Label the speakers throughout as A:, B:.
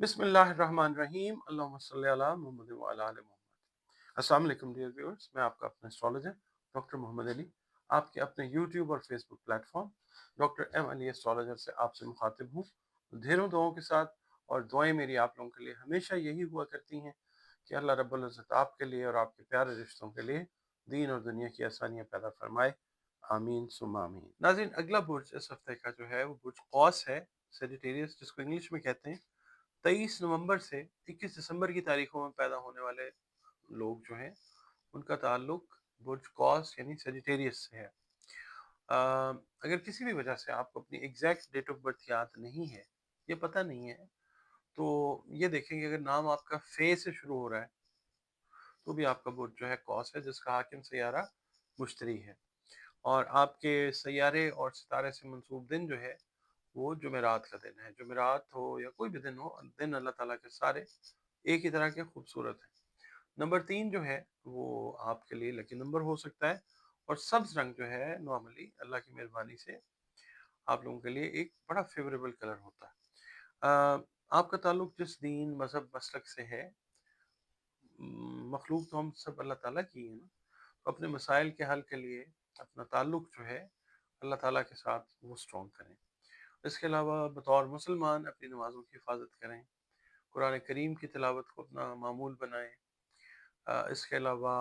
A: बिस्मिल्लाहिर्रहमानिर्रहीम अल्लाहुम्मा सल्ली अला मुहम्मद व अला आलि मुहम्मद। अस्सलाम वालेकुम डियर व्यूअर्स, मैं आपका अपना एस्ट्रोलॉजर डॉक्टर मोहम्मद अली आपके अपने यूट्यूब और Facebook platform doctor M Ali astrologer से आपसे मुखातिब हूँ ढेरों दुआओं के साथ। और दुआएं मेरी आप लोगों के लिए हमेशा यही हुआ करती हैं कि अल्लाह रब्बुल इज़्ज़त आपके लिए और आपके प्यारे रिश्तों के लिए दीन और दुनिया की आसानियाँ पैदा फरमाए। आमीन सुम्मा आमीन। नाज़रीन, अगला बुर्ज इस हफ्ते का जो है वो बुर्ज कौस है, सेजिटेरियस जिसको इंग्लिश में कहते हैं। 23 नवंबर से 21 दिसंबर की तारीखों में पैदा होने वाले लोग जो हैं उनका ताल्लुक बुर्ज कौस यानी सेजिटेरियस से है। अगर किसी भी वजह से आपको अपनी एग्जैक्ट डेट ऑफ बर्थ याद नहीं है, ये पता नहीं है, तो ये देखेंगे अगर नाम आपका फे से शुरू हो रहा है तो भी आपका बुर्ज जो है कौस है, जिसका हाकिम सैयारा मुश्तरी है। और आपके सैयारे और सितारे से मंसूब दिन जो है वो जुमेरात का दिन है। जुमेरात हो या कोई भी दिन हो, दिन अल्लाह ताला के सारे एक ही तरह के खूबसूरत हैं। नंबर 3 जो है वो आपके लिए लकी नंबर हो सकता है। और सब्ज रंग जो है नॉर्मली अल्लाह की मेहरबानी से आप लोगों के लिए एक बड़ा फेवरेबल कलर होता है। आपका ताल्लुक जिस दीन मजहब मसलक से है, मखलूक तो हम सब अल्लाह ताला की है ना, तो अपने मसाइल के हल के लिए अपना ताल्लुक जो है अल्लाह ताला के साथ वो स्ट्रॉन्ग करें। इसके अलावा बतौर मुसलमान अपनी नमाज़ों की हिफाजत करें, कुरान करीम की तिलावत को अपना मामूल बनाएं। इसके अलावा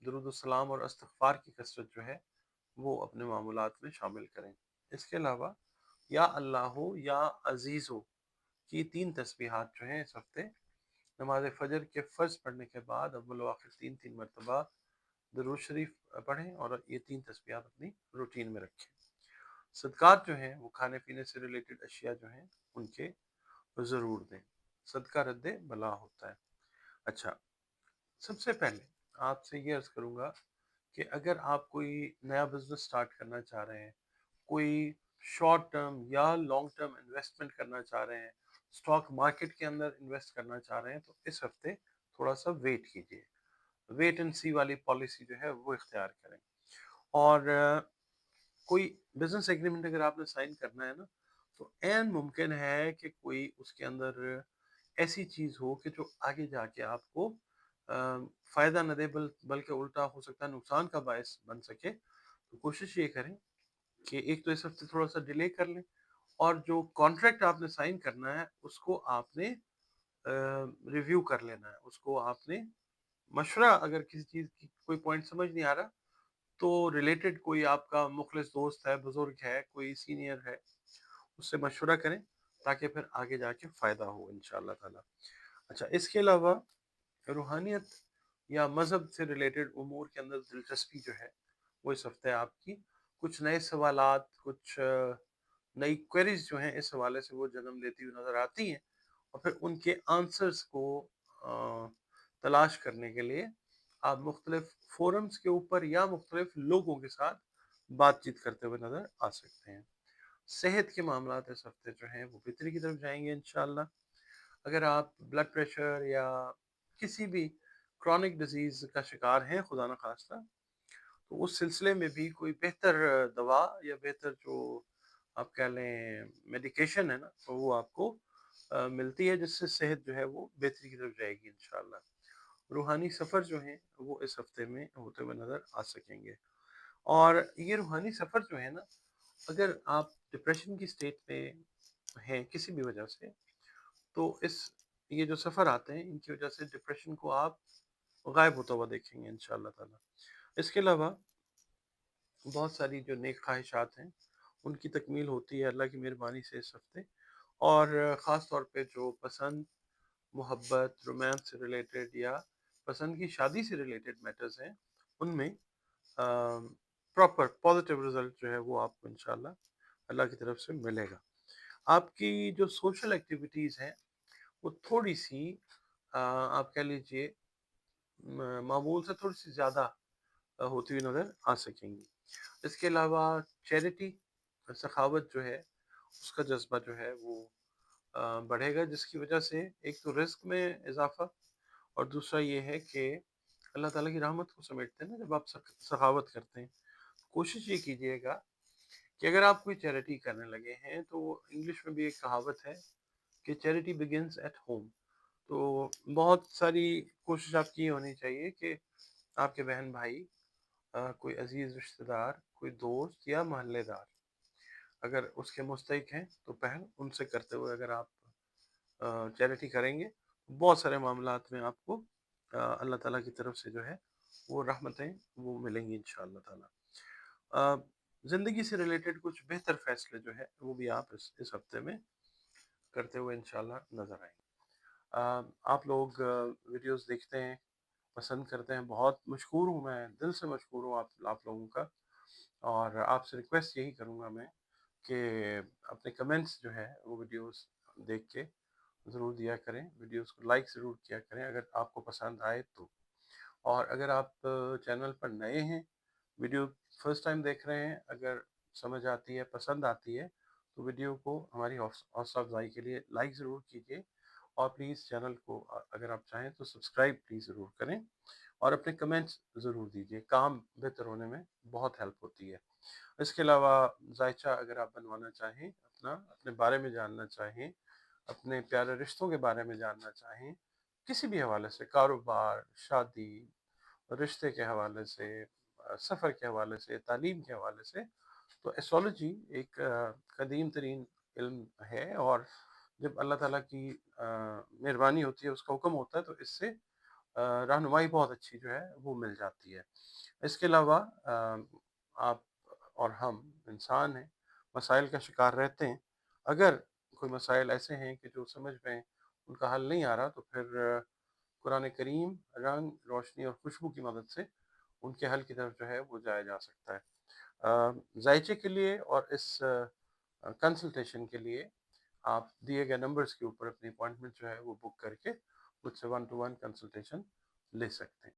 A: दुरूद सलाम और इस्तग़फ़ार की कसरत जो है वो अपने मामूलात में शामिल करें। इसके अलावा या अल्लाह हो या अजीज़ हो की 3 तस्बीहात जो हैं इस हफ्ते नमाज फजर के फ़र्ज़ पढ़ने के बाद अव्वल व आखिर 3-3 मरतबा दुरूद शरीफ पढ़ें और ये 3 तस्बीहात अपनी रूटीन में रखें। सदक़ात जो हैं वो खाने पीने से रिलेटेड अशिया जो हैं उनके ज़रूर दें। सदका रद्द बला होता है। अच्छा, सबसे पहले आपसे ये अर्ज़ करूँगा कि अगर आप कोई नया बिज़नेस स्टार्ट करना चाह रहे हैं, कोई शॉर्ट टर्म या लॉन्ग टर्म इन्वेस्टमेंट करना चाह रहे हैं, स्टॉक मार्केट के अंदर इन्वेस्ट करना चाह रहे हैं, तो इस हफ्ते थोड़ा-सा वेट कीजिए। वेट एंड सी वाली पॉलिसी जो है वो इख्तियार करें। और कोई बिज़नेस एग्रीमेंट अगर आपने साइन करना है ना, तो ऐन मुमकिन है कि कोई उसके अंदर ऐसी चीज़ हो कि जो आगे जाके आपको अ, फ़ायदा न दे बल्कि उल्टा हो सकता है नुकसान का बायस बन सके। तो कोशिश ये करें कि एक तो इस हफ्ते थोड़ा-सा डिले कर लें, और जो कॉन्ट्रैक्ट आपने साइन करना है उसको आपने रिव्यू कर लेना है। उसको आपने मशवरा, अगर किसी चीज़ की कोई पॉइंट समझ नहीं आ रहा, तो रिलेटेड कोई आपका मुखलिस दोस्त है, बुज़ुर्ग है, कोई सीनियर है, उससे मशवरा करें ताकि फिर आगे जाके फ़ायदा हो इंशाअल्लाह ताला। अच्छा, इसके अलावा रूहानियत या मज़हब से रिलेटेड उमूर के अंदर दिलचस्पी जो है वो इस हफ्ते आपकी कुछ नए सवालात, कुछ नई क्वेरीज जो हैं इस हवाले से वो जन्म लेती हुई नज़र आती हैं। और फिर उनके आंसर्स को अ, तलाश करने के लिए आप मुख्तलिफ फोरम्स के ऊपर या मुख्तलिफ लोगों के साथ बातचीत करते हुए नज़र आ सकते हैं। सेहत के मामलात इस हफ्ते जो हैं वो बेहतरी की तरफ जाएंगे इंशाअल्लाह। अगर आप ब्लड प्रेशर या किसी भी क्रॉनिक डिजीज़ का शिकार हैं, खुदा न खास्ता, तो उस सिलसिले में भी कोई बेहतर दवा या बेहतर जो आप कह लें मेडिकेशन है ना, तो वो आपको मिलती है, जिससे सेहत जो है वो बेहतरी की तरफ जाएगी इंशाअल्लाह। रूहानी सफ़र जो हैं वो इस हफ्ते में होते हुए नज़र आ सकेंगे। और ये रूहानी सफ़र जो है ना, अगर आप डिप्रेशन की स्टेट में हैं किसी भी वजह से, तो इस ये जो सफ़र आते हैं इनकी वजह से डिप्रेशन को आप गायब होता हुआ देखेंगे इंशाअल्लाह ताला। इसके अलावा बहुत सारी जो नेक ख्वाहिशात हैं उनकी तकमील होती है अल्लाह की मेहरबानी से इस हफ्ते। और ख़ास तौर पे जो पसंद, मोहब्बत, रोमांस से रिलेटेड या पसंद की शादी से रिलेटेड मैटर्स हैं, उनमें प्रॉपर पॉजिटिव रिजल्ट जो है वो आपको इंशाल्लाह अल्लाह की तरफ से मिलेगा। आपकी जो सोशल एक्टिविटीज़ हैं वो थोड़ी सी आप कह लीजिए मामूल से थोड़ी सी ज़्यादा होती हुई नज़र आ सकेंगी। इसके अलावा चैरिटी, सखावत जो है उसका जज्बा जो है वो बढ़ेगा, जिसकी वजह से एक तो रिस्क में इजाफा, और दूसरा ये है कि अल्लाह ताला की रहमत को समेटते हैं ना जब आप सखावत करते हैं। कोशिश ये कीजिएगा कि अगर आप कोई चैरिटी करने लगे हैं, तो इंग्लिश में भी एक कहावत है کہ چیریٹی بگنس ایٹ ہوم. تو بہت ساری کوشش آپ کی یہ ہونی چاہیے کہ آپ کے بہن بھائی، کوئی عزیز رشتہ دار، کوئی دوست یا محلے دار اگر اس کے مستحق ہیں تو پہل ان سے کرتے ہوئے اگر آپ چیریٹی کریں گے، بہت سارے معاملات میں آپ کو اللہ تعالیٰ کی طرف سے جو ہے وہ رحمتیں وہ ملیں گی انشاءاللہ تعالیٰ. آ، زندگی سے ریلیٹڈ کچھ بہتر فیصلے جو ہے وہ بھی آپ اس ہفتے میں کرتے ہوئے انشاءاللہ نظر آئیں گے. آپ لوگ ویڈیوز دیکھتے ہیں، پسند کرتے ہیں، بہت مشکور ہوں، میں دل سے مشکور ہوں آپ لوگوں کا. اور آپ سے ریکویسٹ یہی کروں گا میں کہ اپنے کمنٹس جو ہے وہ ویڈیوز دیکھ کے ضرور دیا کریں، ویڈیوز کو لائک ضرور کیا کریں اگر آپ کو پسند آئے تو. اور اگر آپ چینل پر نئے ہیں، ویڈیو فرسٹ ٹائم دیکھ رہے ہیں، اگر سمجھ آتی ہے، پسند آتی ہے تو ویڈیو کو ہماری حوصلہ افزائی کے لیے لائک ضرور کیجیے. اور پلیز چینل کو اگر آپ چاہیں تو سبسکرائب پلیز ضرور کریں اور اپنے کمنٹس ضرور دیجیے، کام بہتر ہونے میں بہت ہیلپ ہوتی ہے. اس کے علاوہ ذائچہ اگر آپ بنوانا چاہیں، اپنے بارے میں جاننا چاہیں، اپنے پیارے رشتوں کے بارے میں جاننا چاہیں، کسی بھی حوالے سے، کاروبار، شادی، رشتے کے حوالے سے، سفر کے حوالے سے، تعلیم کے حوالے سے، تو ایسٹرالوجی ایک قدیم ترین علم ہے. اور جب اللہ تعالیٰ کی مہربانی ہوتی ہے، اس کا حکم ہوتا ہے، تو اس سے رہنمائی بہت اچھی جو ہے وہ مل جاتی ہے. اس کے علاوہ آپ اور ہم انسان ہیں، مسائل کا شکار رہتے ہیں. اگر کوئی مسائل ایسے ہیں کہ جو سمجھ میں ان کا حل نہیں آ رہا، تو پھر قرآن کریم، رنگ، روشنی اور خوشبو کی مدد سے ان کے حل کی طرف جو ہے وہ جایا جا سکتا ہے. ذائچے کے لیے اور اس کنسلٹیشن کے لیے آپ دیے گئے نمبرز کے اوپر اپنی اپوائنٹمنٹ جو ہے وہ بک کر کے مجھ سے 1-to-1 کنسلٹیشن لے سکتے ہیں.